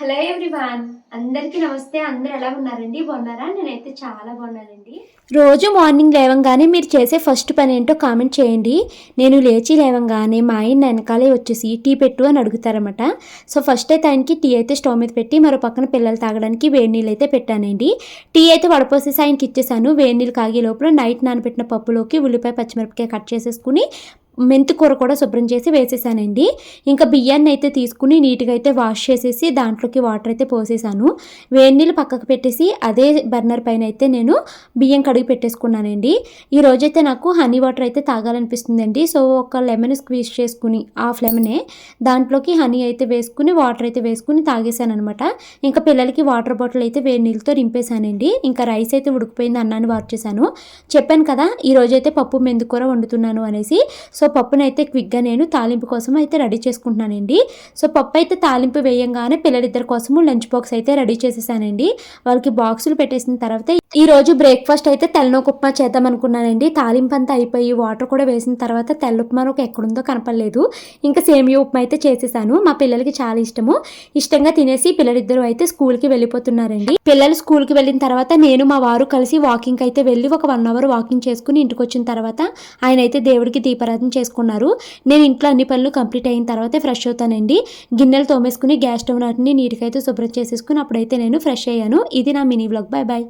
Hello everyone, అందరికీ నమస్తే. అందరూ ఎలా ఉన్నారండి? బాగున్నారా? నేనైతే చాలా బాగున్నానండి. రోజు మార్నింగ్ లేవంగానే మీరు చేసే ఫస్ట్ పని ఏంటో కామెంట్ చేయండి. నేను లేచి లేవంగానే మా ఆయన వెనకాలే వచ్చేసి టీ పెట్టు అని అడుగుతారన్నమాట. సో ఫస్ట్ అయితే ఆయనకి టీ అయితే స్టవ్ మీద పెట్టి మరో పక్కన పిల్లలు తాగడానికి వేడి నీళ్ళు అయితే పెట్టానండి. టీ అయితే వడపోసేసి ఆయనకి ఇచ్చేసాను. వేడి నీళ్ళు కాగే లోపల నైట్ నానబెట్టిన పప్పులోకి ఉల్లిపాయ పచ్చిమిరపకాయ కట్ చేసేసుకుని మెంతి కూర కూడా శుభ్రం చేసి వేసేసానండి. ఇంకా బియ్యాన్ని అయితే తీసుకుని నీట్గా అయితే వాష్ చేసేసి దాంట్లోకి వాటర్ అయితే పోసేసాను. వేడి నీళ్ళు పక్కకు పెట్టేసి అదే బర్నర్ పైన అయితే నేను బియ్యం కడిగి పెట్టేసుకున్నానండి. ఈ రోజైతే నాకు హనీ వాటర్ అయితే తాగాలనిపిస్తుందండి. సో ఒక లెమన్ స్క్వీజ్ చేసుకుని హాఫ్ లెమనే దాంట్లోకి హనీ అయితే వేసుకుని వాటర్ అయితే వేసుకుని తాగేసాను అనమాట. ఇంకా పిల్లలకి వాటర్ బాటిల్ అయితే వేడి నీళ్ళతో నింపేశానండి. ఇంకా రైస్ అయితే ఉడికిపోయింది, అన్నాన్ని వార్ చేశాను. చెప్పాను కదా ఈ రోజైతే పప్పు మెందుకూర వండుతున్నాను అనేసి. సో పప్పునైతే క్విక్గా నేను తాలింపు కోసం అయితే రెడీ చేసుకుంటున్నానండి. సో పప్పు అయితే తాలింపు వేయంగానే పిల్లలిద్దరి కోసము లంచ్ బాక్స్ అయితే రెడీ చేసేసానండి. వాళ్ళకి బాక్సులు పెట్టేసిన తర్వాత ఈ రోజు బ్రేక్ఫాస్ట్ అయితే తెల్లనొక ఉప్మా చేద్దాం అనుకున్నానండి. తాలింపు అంతా అయిపోయి వాటర్ కూడా వేసిన తర్వాత తెల్ల ఉప్మా ఒక ఎక్కడుందో కనపడలేదు. ఇంకా సేమియా ఉప్మా అయితే చేసేసాను. మా పిల్లలకి చాలా ఇష్టంగా తినేసి పిల్లలిద్దరూ అయితే స్కూల్కి వెళ్ళిపోతున్నారండి. పిల్లలు స్కూల్కి వెళ్ళిన తర్వాత నేను మా వారు కలిసి వాకింగ్ అయితే వెళ్ళి ఒక 1 అవర్ వాకింగ్ చేసుకుని ఇంటికి వచ్చిన తర్వాత ఆయన అయితే దేవుడికి దీపారాధన చేసుకున్నారు. నేను ఇంట్లో అన్ని పనులు కంప్లీట్ అయిన తర్వాతే ఫ్రెష్ అవుతానండి. గిన్నెలు తోమేసుకుని గ్యాస్ స్టవ్ నాటిని నీట్గా అయితే శుభ్రం చేసేసుకుని అప్పుడైతే నేను ఫ్రెష్ అయ్యాను. ఇది నా మినీ వ్లాగ్. Bye bye.